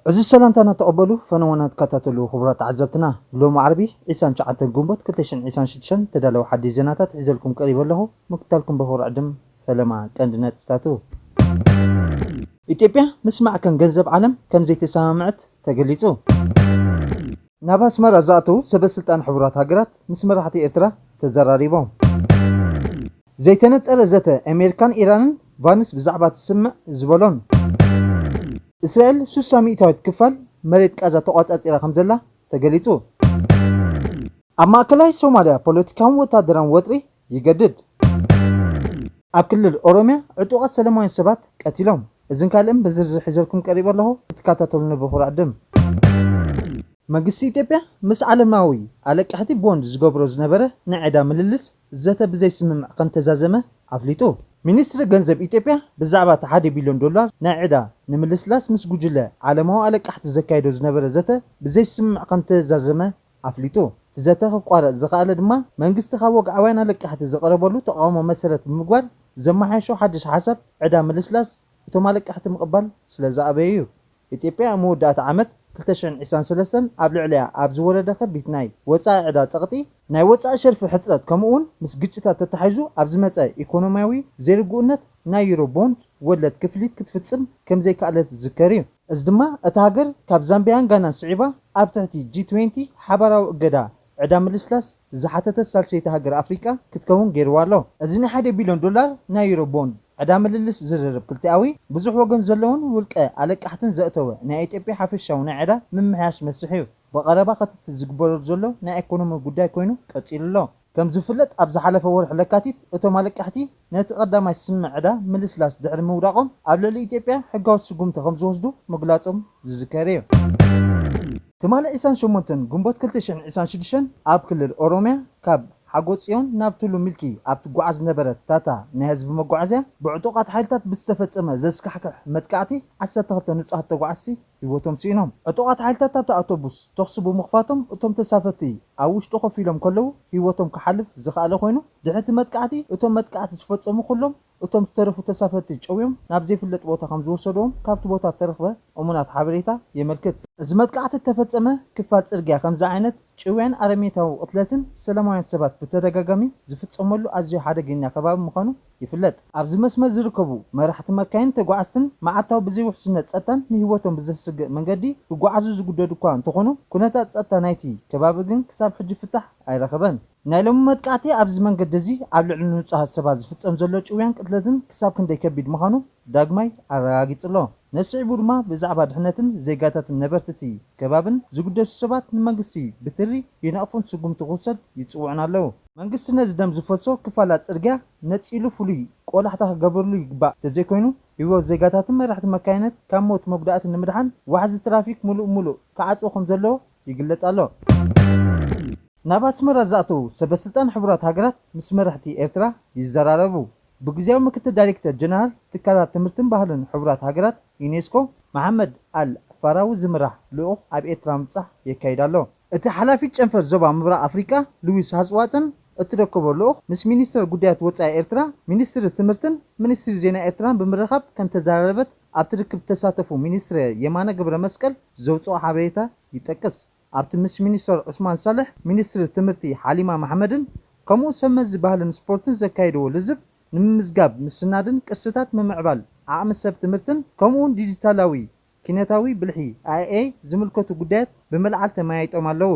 عزيز سلامتنا تقبلوا فنونات كتاتلو خبرات عزبتنا لو معربي عيسان شعتن قنبت كلتشن عيسان شدشن تدالو حدي زيناتات عزلكم قريب له مكتالكم بخور عدم فلما كاندنات تاتو إثيوبيا مسمع كان جنزب عالم كم زي تسامعت تقليتو ناباس مرة زاتو سبسلطان حبرات هاجرات مسمر حتي إرترا تزراريبهم زيتنت ألزته أمريكان إيران فانس بزعبات السمع زبلون إسرائيل سوسامي تايت كفال مريت كازا تقاط أسئلة خمزلة تقليتو أما كلاي سوماليا بوليتيكام وتادران وطري يجدد أكل الأوروميا عطوغات سلاموين سبات قتلهم إذن كالم بزرزر حزركم قريب له تكاتاتولن بخور عدم مجلس إثيوبيا مس عالماوي على كحتي بوند زغبرو زنبره نعدا مللس زته بزي سمم قن تزازمه افليتو ሚኒስትር ገንዘብ ኢትዮጵያ ብዛዕባ 1 ቢሊዮን ዶላር ናይ ዕዳ ንምልስላስ ምስ ጉጅለ ዓለማዊ አለቃሕቲ ዘካይዶ ዝነበረ ዘተ ብዘይ ስምዕ ከም ተዛዘመ አፍሊጡ ዘተ ከቋረፅ ዝኽኣለ ድማ መንግስቲ ካብ ወግዓውያን አለቃሕቲ ዘቀረበሉ ተቃውሞ መሰረት ብምግባር ዘመሓይሾ ሓድሽ ሓሳብ ዕዳ ምልስላስ እቶም አለቃሕቲ ምቕባል ስለዝኣበዩ ኢትዮጵያ መወዳእታ ዓመት 2023 ኣብ ልዕልያ ኣብ ዝወረደ ከቢት ናይ ወፃኢ ዕዳ ፀቕጢ ናይ ወፃኢ ሸርፊ ሕፅረት ከምኡውን ምስ ግጭታት ተተሓሒዙ ኣብ ዝመፀ ኢኮኖሚያዊ ዘይርግኡነት ናይ ዩሮ ቦንድ ወለድ ክፍሊት ክትፍፅም ከም ዘይከኣለት ዝዝከር እዩ እዚ ድማ እታ ሃገር ካብ ዛምቢያን ጋናን ስዒባ ኣብ ትሕቲ G20 ሓባራዊ እገዳ ዕዳ ምልስላስ ዝሓተተ ሳልሰይቲ ሃገር ኣፍሪቃ ክትከውን ገይርዋ ኣሎ እዚ ናይ 1 ቢሊዮን ዶላር ናይ ዩሮ ቦንድ ዕዳ ምልልስ ዝርርብ ክልቲኣዊ ብዙሕ ወገን ዘለውን ውልቀ አለቃሕትን ዘእተወ ናይ ኢትዮጵያ ሓፈሻዊ ናይ ዕዳ ምምሕያሽ መስርሕ እዩ በቀረባ ክትትል ዝግበረሉ ዘሎ ናይ ኢኮኖሚ ጉዳይ ኮይኑ ቀፂሉ ኣሎ ከም ዝፍለጥ ኣብ ዝሓለፈ ወርሒ ለካቲት እቶም አለቃሕቲ ነቲ ቀዳማይ ስምዕ ዕዳ ምልስላስ ድሕሪ ምውዳቆም ኣብ ልዕሊ ኢትዮጵያ ሕጋዊ ስጉምቲ ከም ዝወስዱ ምግላፆም ዝዝከር እዩ ትማሊ 28 ግንቦት 2026 ኣብ ክልል ኦሮሚያ ካብ ሓጎጽዮን ናብ ቱሉ ሚልኪ ኣብ ትጓዓዝ ነበረት ታታ ናይ ህዝቢ መጓዓዝያ ብዕጡቃት ሓይልታት ብዝተፈጸመ ዘስካሕክሕ መጥቃዕቲ 12 ንጹሃት ተጓዓዝቲ ህይወቶም ሲኢኖም ዕጡቃት ሓይልታት ኣብቲ ኣውቶቡስ ተኽሲ ብምኽፋቶም እቶም ተሳፈርቲ ኣብ ውሽጡ ኮፍ ኢሎም ከለዉ ህይወቶም ክሓልፍ ዝኽኣለ ኮይኑ ድሕቲ መጥቃዕቲ እቶም መጥቃዕቲ ዝፈጸሙ ኩሎም እቶም ዝተረፉ ተሳፈርቲ ጨውዮም ናብ ዘይፍለጥ ቦታ ከም ዝወሰዶም ካብቲ ቦታ ተረኽበ እሙናት ሓበሬታ የመልክት እዚ መጥቃዕቲ ተፈጸመ ክፋል ጽርግያ ከምዚ ዓይነት ጭውያን አረሜታዊ ቅትለትን ሰላማውያን ሰባት በተደጋጋሚ ዝፍጸመሉ ኣዝዩ ሓደገኛ ከባቢ ምዃኑ ይፍለጥ ኣብዚ መስመር ዝርከቡ መራሕቲ መካይን ተጓዓዝትን መዓልታዊ ብዘይ ውሕስነት ጸጥታን ንህይወቶም ብዘስግእ መንገዲ ክጓዓዙ ዝግደዱ እኳ እንትኾኑ ኩነታት ጸጥታ ናይቲ ከባቢ ግን ክሳብ ሕጂ ፍታሕ ኣይረኸበን ናይ ሎሚ መጥቃዕቲ ኣብዚ መንገዲ እዚ ኣብ ልዕሊ ንጹሃት ሰባት ዝፍጸም ዘሎ ጭውያን ቅትለትን ክሳብ ክንደይ ከቢድ ምዃኑ ዳግማይ ኣረጋጊጹ ኣሎ ነስዒቡ ድማ ብዛዕባ ድሕነትን ዜጋታትን ነበርትቲ ከባብን ዝጉደሱ ሰባት ንመንግስቲ ብትሪ ይነቕፉን ስጉምቲ ክውሰድ ይፅውዑን ኣለዉ መንግስቲ ነዚ ደም ዝፈሶ ክፋላት ጽርግያ ነፂሉ ፍሉይ ቆላሕታ ክገብርሉ ይግባእ ተዘይኮይኑ ህይወት ዜጋታትን መራሕቲ መካይነት ካብ ሞት መጉዳእቲ ንምድሓን ዋሕዚ ትራፊክ ሙሉእ ክዓፅው ከም ዘለዎ ይግለጽ ኣሎ ናብ ኣስመራ ዝኣተዉ ሰበስልጣን ሕቡራት ሃገራት ምስ መራሕቲ ኤርትራ ይዘራረቡ بجزاو مكتب دايركتور جنرال تكالات تمرتن بحلن حبرات هاجرات يونسكو محمد الفراو زمرح لو اب اترام صح يكايدالو اتحلافي چنفر زوبا مبرا افريكا لويس هازواتن اتركبو لو مس مينستر غديات وصاي ኤርትራ ሚኒስትር ትምርትን ሚኒስትር ዜና ኤርትራን ብምረኻብ ከም ተዛረበት ኣብ ትርክብ ተሳተፉ ሚኒስትር የማነ ገብረ መስቀል ዘውጽኦ ሓበሬታ ይጠቅስ ኣብቲ ምስ ሚኒስትር ዑስማን ሳልሕ ሚኒስትር ትምርቲ ሓሊማ መሐመድን ከምኡ ሰመዝ ባህልን ስፖርትን ዘካይደው ልዝብ ንምዝጋብ ምስናድን ቅርስታት ምምዕባል ዓቕሚ ሰብ ትምርትን ከምኡን ዲጂታላዊ ኪነታዊ ብልሒ አይኤ ዝምልከቱ ጉዳያት ብመልዓል ተማያይጦም ኣለዉ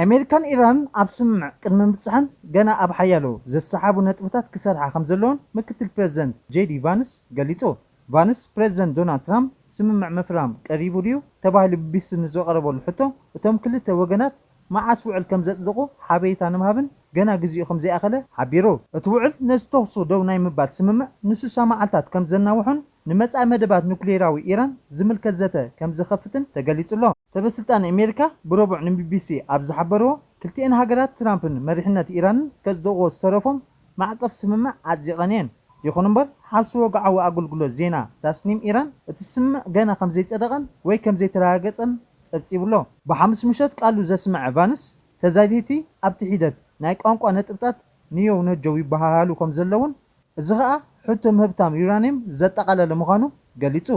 ኣሜሪካን ኢራን ኣብ ስምዕ ቅድሚ ምብፅሓን ገና ኣብ ሓያሎ ዘሰሓቡ ነጥብታት ክሰርሓ ከም ዘለዎን ምክትል ፕሬዝደንት ጄዲ ቫንስ ገሊጹ ቫንስ ፕሬዝደንት ዶናልድ ትራምፕ ስምምዕ ምፍራም ቀሪቡ ድዩ ተባሂሉ ቢቢሲ ንዘቐረበሉ ሕቶ እቶም ክልተ ወገናት ማዓስ ውዕል ከም ዘጽድቁ ሓበሬታ ንምሃብን ገና ግዚኡ ከም ዘይኣኸለ ሓቢሩ እቲ ውዕል ነዝተወሶ ደው ናይ ምባል ስምምዕ ንሱሳ መዓልታት ከም ዘናውሑን ንመጻኢ መደባት ኑክሌራዊ ኢራን ዝምልከት ዘተ ከም ዝኸፍትን ተገሊጹ ኣሎ ሰበስልጣን ኣሜሪካ ብረቡዕ ንቢቢሲ ኣብ ዝሓበርዎ ክልቲአን ሃገራት ትራምፕን መሪሕነት ኢራንን ከጽድቕዎ ዝተረፎም ማዕቀፍ ስምምዕ ኣጽዲቐን እየን ይኹን እምበር ሓብሲ ወግዓዊ ኣገልግሎት ዜና ታስኒም ኢራን እቲ ስምምዕ ገና ከም ዘይጸደቐን ወይ ከም ዘይተረጋገጸን ጸብጺብሎ ብሓሙስ ምሸት ቃሉ ዘስምዕ ቫንስ ተዛዲቲ ኣብቲ ሂደት ናይ ቋንቋ ነጥብታት ንየው ነጀው ይበሃሉ ከም ዘለውን እዚ ኸኣ ሕቶ ምህብታም ዩራኒየም ዘጠቃለለ ምዃኑ ገሊጹ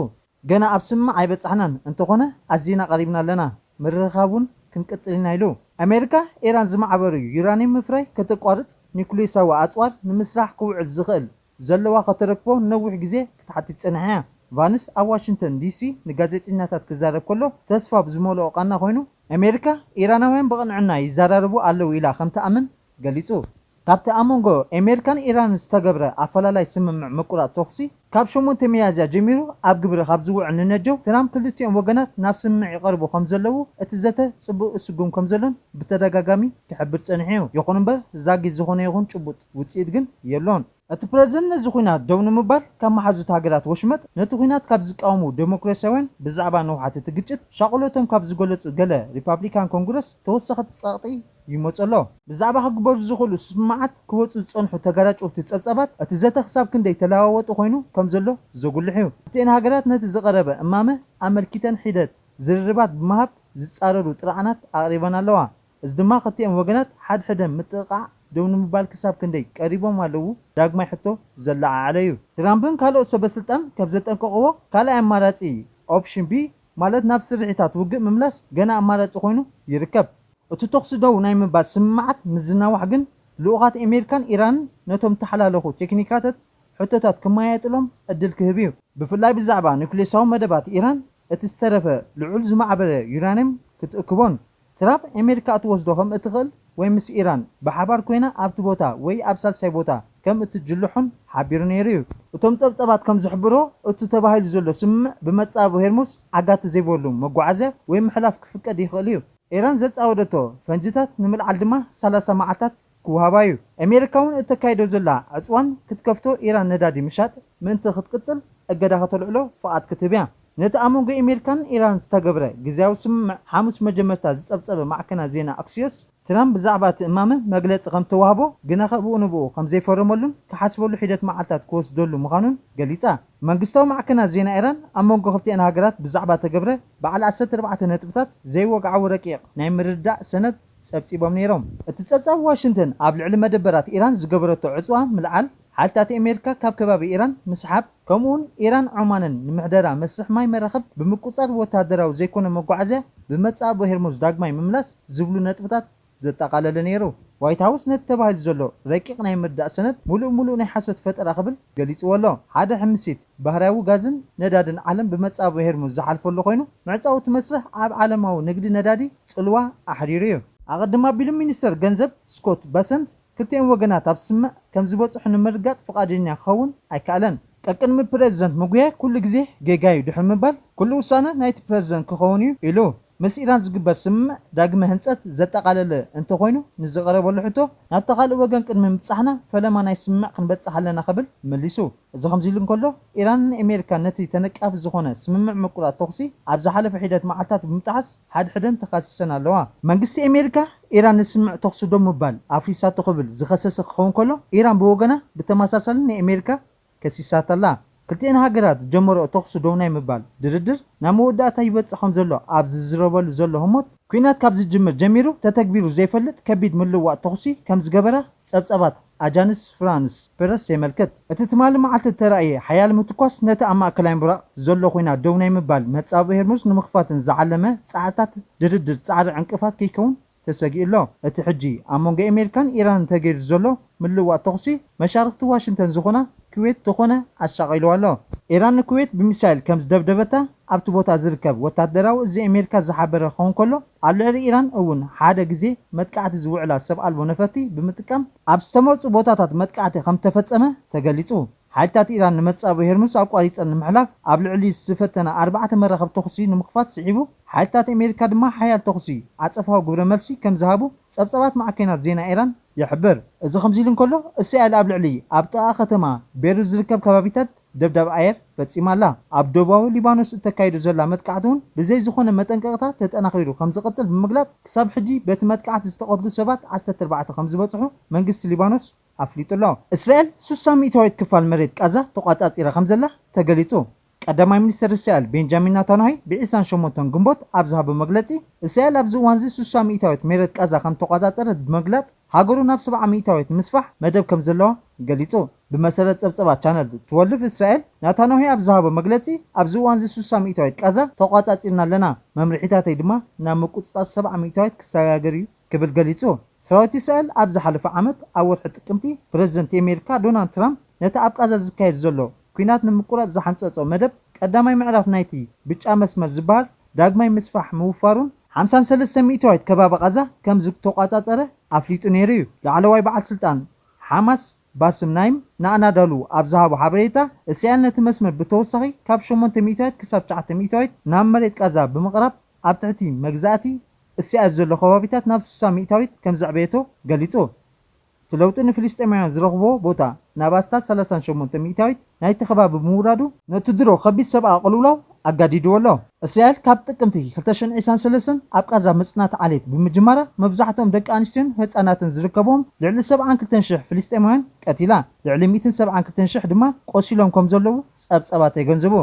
ገና ኣብ ስምዕ ኣይበፅሕናን እንተኾነ ኣዝና ቀሪብና ኣለና ምርኻቡን ክንቅፅልና ኢሉ ኣሜሪካ ኢራን ዝማዕበሩ ዩራኒየም ምፍራይ ከተቋርፅ ኒኩሌሳዊ ኣፅዋር ንምስራሕ ክውዕል ዝኽእል ዘለዋ ከተረክቦ ነዊሕ ግዜ ክትሓትት ፀኒሓ እያ ቫንስ ኣብ ዋሽንግተን ዲሲ ንጋዜጠኛታት ክዛረብ ከሎ ተስፋ ብዝመልኦ ቃና ኮይኑ ኣሜሪካ ኢራናውያን ብቕንዕና ይዘራረቡ ኣለዉ ኢላ ከም ተኣምን ገሊጹ ካብቲ ኣብ መንጎ ኣሜሪካን ኢራን ዝተገብረ ኣፈላላይ ስምምዕ ምቁራፅ ተኽሲ ካብ 8 ሚያዝያ ጀሚሩ ኣብ ግብሪ ካብ ዝውዕል ንነጀው ትራምፕ ክልቲኦም ወገናት ናብ ስምምዕ ይቐርቡ ከም ዘለዉ እቲ ዘተ ጽቡቕ እስጉም ከም ዘሎን ብተደጋጋሚ ክሕብር ጸኒሑ እዩ ይኹን እምበር ዛጊ ዝኾነ ይኹን ጭቡጥ ውፅኢት ግን የሎን እቲ ፕሬዝደንት ነዚ ኩናት ደው ንምባል ካብ መሓዙት ሃገራት ወሽመጥ ነቲ ኩናት ካብ ዝቃወሙ ዴሞክራሲያውያን ብዛዕባ ነውሓት እቲ ግጭት ሻቕሎቶም ካብ ዝገለጹ ገለ ሪፓብሊካን ኮንግረስ ተወሰኸቲ ጸቕጢ ይመጽ ኣሎ ብዛዕባ ክግበሩ ዝኽእሉ ስምምዓት ክወፁ ዝጸንሑ ተጋዳጨውቲ ጸብጻባት እቲ ዘተ ክሳብ ክንደይ ተለዋወጡ ኮይኑ ከም ዘሎ ዘጉልሕ እዩ እተን ሃገራት ነቲ ዝቐረበ እማመ ኣመልኪተን ሒደት ዝርርባት ብምሃብ ዝጻረሩ ጥራዓናት ኣቕሪበን ኣለዋ እዚ ድማ ክልቲኦም ወገናት ሓድሕደን ምጥቃዕ ደው ንምባል ክሳብ ክንደይ ቀሪቦም ኣለዉ ዳግማይ ሕቶ ዘለዓዓለ እዩ ትራምፕን ካልኦት ሰበስልጣን ከም ዘጠንቀቕዎ ካልኣይ ኣማራፂ ኦፕሽን ቢ ማለት ናብ ስርሒታት ውግእ ምምላስ ገና ኣማራፂ ኮይኑ ይርከብ እቲ ተኽሲ ደው ናይ ምባል ስምምዓት ምዝናዋሕ ግን ልኡኻት ኣሜሪካን ኢራንን ነቶም ተሓላለኹ ቴክኒካታት ሕቶታት ክመያየጥሎም ዕድል ክህብ እዩ ብፍላይ ብዛዕባ ኒኩሌሳዊ መደባት ኢራን እቲ ዝተረፈ ልዑል ዝማዕበለ ዩራኒየም ክትእክቦን ትራምፕ ኣሜሪካ እትወስዶ ከም እትኽእል ወይ ምስ ኢራን ብሓባር ኮይና ኣብቲ ቦታ ወይ ኣብ ሳልሳይ ቦታ ከም እትጅልሑን ሓቢሩ ነይሩ እዩ እቶም ጸብጻባት ከም ዝሕብሮ እቲ ተባሂሉ ዘሎ ስምምዕ ብመጻብ ሄርሙስ ዓጋቲ ዘይብሉ መጓዓዝያ ወይ ምሕላፍ ክፍቀድ ይኽእል እዩ ኢራን ዘጻወደቶ ፈንጅታት ንምልዓል ድማ 30 መዓልታት ክውሃባ እዩ ኣሜሪካ እውን እተካይዶ ዘላ ዕፅዋን ክትከፍቶ ኢራን ነዳዲ ምሻጥ ምእንቲ ክትቅፅል እገዳ ከተልዕሎ ፍቓድ ክትህብ እያ ነቲ ኣብ መንጎ ኣሜሪካን ኢራን ዝተገብረ ግዝያዊ ስምምዕ ሓሙስ መጀመርታ ዝጸብጸበ ማዕከና ዜና ኣክሲዮስ ትራምፕ ብዛዕባ እቲ እማመ መግለፂ ከም ተዋህቦ ግና ከብኡ ንብኡ ከም ዘይፈረመሉን ክሓስበሉ ሒደት መዓልታት ክወስደሉ ምዃኑን ገሊጻ መንግስታዊ ማዕከናት ዜና ኢራን ኣብ መንጎ ክልቲአን ሃገራት ብዛዕባ ተገብረ በዓል 14 ነጥብታት ዘይወግዓዊ ረቂቕ ናይ ምርዳእ ሰነድ ጸብጺቦም ነይሮም እቲ ጸብጻብ ዋሽንግተን ኣብ ልዕሊ መደበራት ኢራን ዝገበረቶ ዕፅዋ ምልዓል ሓልታት ኣሜሪካ ካብ ከባቢ ኢራን ምስሓብ ከምኡውን ኢራን ዑማንን ንምሕደራ መስርሕ ማይ መራኸብ ብምቁጻር ወታደራዊ ዘይኮነ መጓዓዝያ ብመጻብ ሄርሙዝ ዳግማይ ምምላስ ዝብሉ ነጥብታት ዘጠቃለለ ነይሩ ዋይት ሃውስ ነቲ ተባሂሉ ዘሎ ረቂቕ ናይ ምርዳእ ሰነድ ሙሉእ ናይ ሓሶት ፈጠራ ክብል ገሊጽዎ ኣሎ ሓደ ሕምሲት ባህርያዊ ጋዝን ነዳድን ዓለም ብመጻብ ሄርሙዝ ዝሓልፈሉ ኮይኑ ምዕጻው እቲ መስርሕ ኣብ ዓለማዊ ንግዲ ነዳዲ ጽልዋ ኣሕሪሩ እዩ ኣቐዳሚ ኣቢሉ ሚኒስተር ገንዘብ ስኮት በሰንት ክልቲኦም ወገናት ኣብ ስምምዕ ከም ዝበፅሑ ንምርጋጥ ፍቃደኛ ክኸውን ኣይከኣለን ቀቅድሚ ፕሬዝደንት ምጉያይ ኩሉ ግዜ ጌጋዩ ድሕሪ ምባል ኩሉ ውሳነ ናይቲ ፕሬዝደንት ክኸውን እዩ ኢሉ ምስ ኢራን ዝግበር ስምምዕ ዳግመ ህንፀት ዘጠቃለለ እንተኮይኑ ንዝቐረበሉ ሕቶ ናብ ተኻልእ ወገን ቅድሚ ምብፃሕና ፈለማ ናይ ስምምዕ ክንበፅሕ ኣለና ክብል መሊሱ እዚ ከምዚ ኢሉ እንከሎ ኢራንን ኣሜሪካን ነቲ ተነቃፊ ዝኾነ ስምምዕ ምቁራፅ ተኽሲ ኣብ ዝሓለፈ ሒደት መዓልታት ብምጥሓስ ሓድሕደን ተኻሲሰን ኣለዋ መንግስቲ ኣሜሪካ ኢራን ንስምምዕ ተኽሲ ዶ ምባል ኣፍሪሳቶ ክብል ዝኸሰሰ ክኸውን ከሎ ኢራን ብወገና ብተመሳሳሊ ንኣሜሪካ ከሲሳት ኣላ ክልቲአን ሃገራት ጀመረኦ ተኽሲ ደው ናይ ምባል ድርድር ናብ መወዳእታ ይበፅሕ ከም ዘሎ ኣብ ዝዝረበሉ ዘሎ ህሞት ኩናት ካብ ዝጅምር ጀሚሩ ተተግቢሩ ዘይፈልጥ ከቢድ ምልዋጥ ተኽሲ ከም ዝገበራ ጸብጻባት ኣጃንስ ፍራንስ ፕረስ የመልክት እቲ ትማሊ መዓልቲ ተራእየ ሓያል ምትኳስ ነቲ ኣብ ማእከላይ ምብራቕ ዘሎ ኩናት ደው ናይ ምባል መጻብ ሄርሙዝ ንምኽፋትን ዝዓለመ ጻዕርታት ድርድር ጻዕሪ ዕንቅፋት ከይከውን ተሰጊኡሎ እቲ ሕጂ ኣብ መንጎ ኣሜሪካን ኢራን ተገይሩ ዘሎ ምልዋጥ ተኽሲ መሻርክቲ ዋሽንግተን ዝኾና ኩዌት ተኾነ ኣሻቒሉ ኣሎ ኢራን ንኩዌት ብሚሳይል ከም ዝደብደበታ ኣብቲ ቦታ ዝርከብ ወታደራዊ እዚ ኣሜሪካ ዝሓበረ ክኸውን ከሎ ኣብ ልዕሊ ኢራን እውን ሓደ ግዜ መጥቃዕቲ ዝውዕላ ሰብ ኣልቦ ነፈርቲ ብምጥቃም ኣብ ዝተመርፁ ቦታታት መጥቃዕቲ ከም ተፈጸመ ተገሊጹ ሓይልታት ኢራን ንመጻብ ሄርሙዝ ኣቋሪፀን ንምሕላፍ ኣብ ልዕሊ ዝፈተና 4 መራኸቢ ተኽሲ ንምኽፋት ስዒቡ ሓይልታት ኣሜሪካ ድማ ሓያል ተኽሲ ዓጸፋዊ ግብረ መልሲ ከም ዝሃቡ ጸብጻባት ማዕከናት ዜና ኢራን ይሕብር እዚ ከምዚ ኢሉ እንከሎ እስራኤል ኣብ ልዕሊ ኣብ ጥቓ ከተማ ቤይሩት ዝርከብ ከባቢታት ደብዳብ ኣየር ፈጺማ ኣላ ኣብ ደቡባዊ ሊባኖስ እተካይዱ ዘላ መጥቃዕቲ እውን ብዘይ ዝኾነ መጠንቀቕታ ተጠናኺሩ ከም ዝቕፅል ብምግላጽ ክሳብ ሕጂ በቲ መጥቃዕቲ ዝተቐትሉ ሰባት 14 ከም ዝበፅሑ መንግስቲ ሊባኖስ ኣፍሊጡ ኣሎ እስራኤል 60% ክፋል መሬት ቃዛ ተቋጻጺራ ከም ዘላ ተገሊጹ ቀዳማይ ሚኒስትር እስራኤል ቤንጃሚን ናታንያሁ ብ28 ግንቦት ኣብ ዝሃቦ መግለጺ እስራኤል ኣብዚ እዋን 60% መሬት ቃዛ ከም ተቋጻጸረት ብምግላጽ ሃገሩ ናብ 70% ምስፋሕ መደብ ከም ዘለዋ ገሊጹ بمسألة ጸብጸባ ቻነል ትወልፍ እስራኤል ናታንያሁ ኣብ ዝሃቦ መግለጺ ኣብዚ እዋን ዚ60 ሚእታዊት ቃዛ ተቋጻጺርና ኣለና መምርሒታተይ ድማ ናብ ምቁጽጻር 70 ሚእታዊት ክሰጋገር እዩ ክብል ገሊጹ ሰራዊት እስራኤል ኣብ ዝሓለፈ ዓመት ኣብ ወርሒ ጥቅምቲ ፕሬዝደንት ኣሜሪካ ዶናልድ ትራምፕ ነቲ ኣብ ቃዛ ዝካየድ ዘሎ ኩናት ንምቁራጽ ዝሓንጸጾ መደብ ቀዳማይ ምዕራፍ ናይቲ ብጫ መስመር ዝበሃል ዳግማይ ምስፋሕ ምውፋሩን 53 ሚእታዊት ከባቢ ቃዛ ከም ዝተቋጻጸረ ኣፍሊጡ ነይሩ እዩ ላዕለዋይ በዓል ስልጣን ሓማስ ባስም ናይም ንኣናዳሉ ኣብ ዝሃቦ ሓበሬታ እስራኤል ነቲ መስመር ብተወሳኺ ካብ 8 ሚእታዊት ክሳብ 9 ሚእታዊት ናብ መሬት ቃዛ ብምቕራብ ኣብ ትሕቲ መግዛእቲ እስራኤል ዘሎ ከባቢታት ናብ 60 ሚእታዊት ከም ዘዕበየቶ ገሊጹ ስለውጡ ንፍልስጤማውያን ዝረኽቦ ቦታ ናብ ኣስታት 38 ሚእታዊት ናይቲ ከባቢ ምውራዱ ነቲ ድሮ ከቢድ ሰብኣዊ ቅልውላው ኣጋዲድዎ ኣሎ እስራኤል ካብ ጥቅምቲ 2023 ኣብ ቃዛ ምጽናት ዓሌት ብምጅማራ መብዛሕትኦም ደቂ ኣንስትዮን ህፃናትን ዝርከቦም ልዕሊ 72,000 ፍልስጤማውያን ቀቲላ ልዕሊ 172,000 ድማ ቆሲሎም ከም ዘለዉ ጸብጸባት የገንዘቡ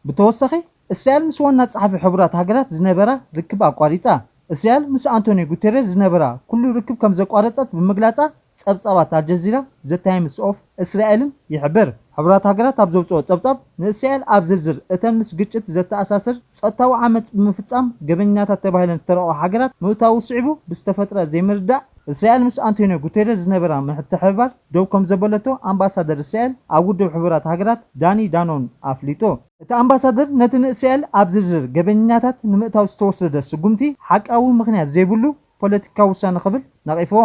ብተወሳኺ እስራኤል ምስ ዋና ጸሓፊ ሕቡራት ሃገራት ዝነበራ ርክብ ኣቋሪጻ እስራኤል ምስ አንቶኒዮ ጉተሬስ ዝነበራ ኩሉ ርክብ ከም ዘቋረጸት ብምግላጻ ጸብጸባት አልጀዚራ ዘ ታይምስ ኦፍ እስራኤልን ይሕብር ሕቡራት ሃገራት ኣብ ዘውፅኦ ጸብጻብ ንእስራኤል ኣብ ዝርዝር እተን ምስ ግጭት ዘተኣሳስር ጸጥታዊ ዓመፅ ብምፍጻም ገበኛታት ተባሂለን ዝተረቑ ሃገራት ምእታው ስዒቡ ብዝተፈጥረ ዘይምርዳእ እስራኤል ምስ አንቶኒዮ ጉተሬስ ዝነበራ ምትሕብባር ደው ከም ዘበለቶ ኣምባሳደር እስራኤል ኣብ ውድብ ሕቡራት ሃገራት ዳኒ ዳኖን ኣፍሊጡ እቲ ኣምባሳደር ነቲ ንእስራኤል ኣብ ዝርዝር ገበኛታት ንምእታው ዝተወሰደ ስጉምቲ ሓቃዊ ምክንያት ዘይብሉ ፖለቲካዊ ውሳነ ክብል ነቒፍዎ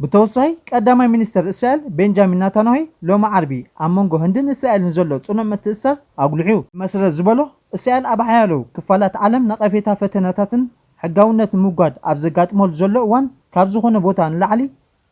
ብተወሳኺ ቀዳማይ ሚኒስተር እስራኤል ቤንጃሚን ናታንያሁ ሎሚ ዓርቢ ኣብ መንጎ ህንድን እስራኤልን ዘሎ ጽኑዕ ምትእስሳር ኣጉልሑ መሰረት ዝበሎ እስራኤል ኣብ ሓያሎ ክፋላት ዓለም ነቐፌታ ፈተናታትን ሕጋውነት ንምጓድ ኣብ ዘጋጥመሉ ዘሎ እዋን ካብ ዝኾነ ቦታ ንላዕሊ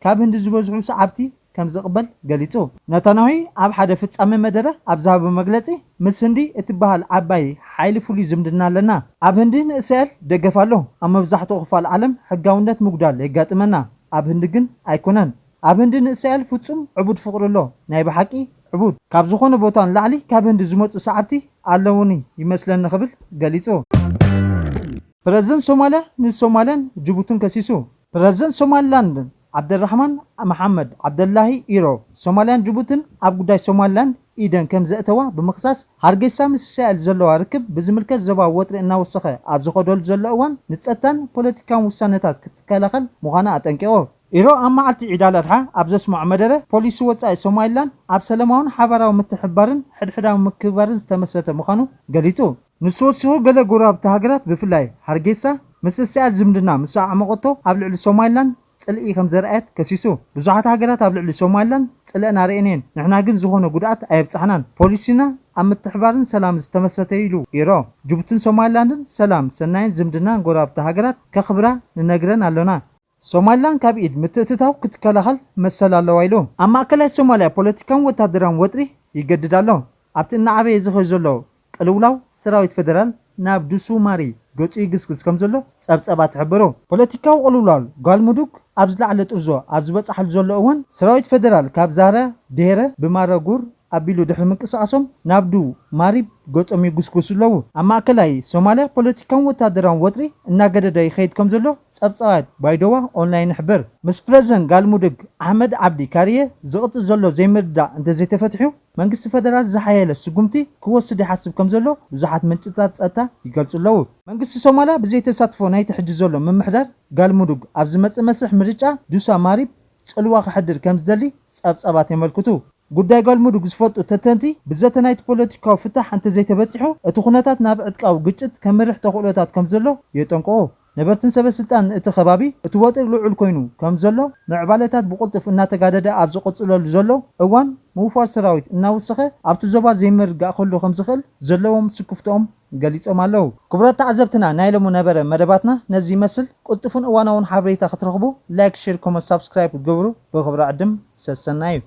ካብ ህንዲ ዝበዝሑ ሰዓብቲ ከም ዝቕበል ገሊጹ ናታንያሁ ኣብ ሓደ ፍጻመ መደረ ኣብ ዝሃቦ መግለጺ ምስ ህንዲ እትበሃል ዓባይ ሓይሊ ፍሉይ ዝምድና ኣለና ኣብ ህንዲ ንእስራኤል ደገፍ ኣሎ ኣብ መብዛሕትኡ ክፋል ዓለም ሕጋውነት ምጉዳል የጋጥመና ኣብ ህንዲ ግን ኣይኮነን ኣብ ህንዲ ንእስራኤል ፍጹም ዕቡድ ፍቅሪ ኣሎ ናይ ብሓቂ ዕቡድ ካብ ዝኾነ ቦታ ንላዕሊ ካብ ህንዲ ዝመፁ ሰዓብቲ ኣለውኒ ይመስለኒ ክብል ገሊጹ ፕረዚደንት ሶማልያ ንሶማልያን ጅቡትን ከሲሱ ፕረዚደንት ሶማሊላንድ ዓብደራሕማን መሐመድ ዓብደላሂ ኢሮ ሶማልያን ጅቡትን ኣብ ጉዳይ ሶማሊላንድ ኢደን ከም ዘእተዋ ብምኽሳስ ሃርጌሳ ምስ እስራኤል ዘለዋ ርክብ ብዝምልከት ዘባዊ ወጥሪ እናወሰኸ ኣብ ዝኸደሉ ዘሎ እዋን ንጸጥታን ፖለቲካውን ውሳነታት ክትከላኸል ምዃና ኣጠንቂቖ ኢሮ ኣብ መዓልቲ ዒድ ኣልኣድሓ ኣብ ዘስምዖ መደረ ፖሊሲ ወጻኢ ሶማሊላንድ ኣብ ሰላማውን ሓባራዊ ምትሕብባርን ሕድሕዳዊ ምክብባርን ዝተመስረተ ምዃኑ ገሊጹ ንሱ ወሲኹ ገለ ጎረባብቲ ሃገራት ብፍላይ ሃርጌሳ ምስ እስራኤል ዝምድና ምስ ኣዕመቐቶ ኣብ ልዕሊ ሶማሊላንድ ጽልኢ ከም ዘርአት ከሲሱ ብዙሓት ሃገራት ኣብ ልዕሊ ሶማሊላንድ ጽልአን ኣርአየን ንሕና ግን ዝኾነ ጉድኣት ኣየብፅሕናን ፖሊሲና ኣብ ምትሕብባርን ሰላም ዝተመስረተ ኢሉ ኢሮ ጅቡትን ሶማሊላንድን ሰላም ሰናይን ዝምድናን ጎረባብቲ ሃገራት ከኽብራ ንነግረን ኣለና ሶማሊላንድ ካብ ኢድ ምትእትታው ክትከላኸል መሰል ኣለዋ ኢሉ ኣብ ማእከላይ ሶማልያ ፖለቲካውን ወታደራውን ወጥሪ ይገድድ ኣሎ ኣብቲ እናዓበየ ዝኸይ ዘሎ ቅልውላው ሰራዊት ፌደራል ናብ ዱሱማሪ ገጹ ይግስግስ ከም ዘሎ ጸብጸባት ይሕብሩ ፖለቲካዊ ቅልውላው ጓልሙዱግ ኣብ ዝለዓለ ጥርዞ ኣብ ዝበፅሓሉ ዘሎ እዋን ሰራዊት ፌደራል ካብ ዛረ ድሄረ ብማረጉር ኣቢሉ ድሕሪ ምንቅስቃሶም ናብ ዱ ማሪብ ገጾም ይግስግሱ ኣለዉ ኣብ ማእከላይ ሶማልያ ፖለቲካውን ወታደራውን ወጥሪ እናገደደ ይኸይድ ከም ዘሎ ጸብጻባት ባይዶዋ ኦንላይን ይሕብር ምስ ፕረዚደንት ጋልሙዱግ ኣሕመድ ዓብዲ ካርየ ዝቕፅል ዘሎ ዘይምርዳእ እንተዘይተፈትሑ መንግስቲ ፌደራል ዝሓየለ ስጉምቲ ክወስድ ይሓስብ ከም ዘሎ ብዙሓት ምንጭታት ጸጥታ ይገልጹ ኣለዉ መንግስቲ ሶማልያ ብዘይተሳትፎ ናይቲ ሕጂ ዘሎ ምምሕዳር ጋልሙዱግ ኣብ ዝመጽእ መስርሕ ምርጫ ዱሳ ማሪብ ጽልዋ ክሕድር ከም ዝደሊ ጸብጻባት የመልክቱ ጉዳይ ጋልሙዱግ ዝፈልጡ ተንተንቲ ብዘተ ናይቲ ፖለቲካዊ ፍታሕ እንተዘይተበፂሑ እቲ ኩነታት ናብ ዕጥቃዊ ግጭት ከምርሕ ተኽእሎታት ከም ዘሎ የጠንቅቑ ነበርትን ሰበስልጣን እቲ ከባቢ እቲ ወጥሪ ልዑል ኮይኑ ከም ዘሎ ምዕባለታት ብቁልጡፍ እናተጋደደ ኣብ ዝቕፅለሉ ዘሎ እዋን ምውፋር ሰራዊት እናወሰኸ ኣብቲ ዞባ ዘይምርጋእ ክህሉ ከም ዝኽእል ዘለዎም ስክፍቶኦም ገሊፆም ኣለዉ ክቡራት ተዓዘብትና ናይ ሎሚ ነበረ መደባትና ነዚ ይመስል ቁልጡፍን እዋናውን ሓበሬታ ክትረኽቡ ላይክ ሼር ኮመንት ሳብስክራይብ ክትገብሩ ብኽብሪ ዕድም ሰሰና እዩ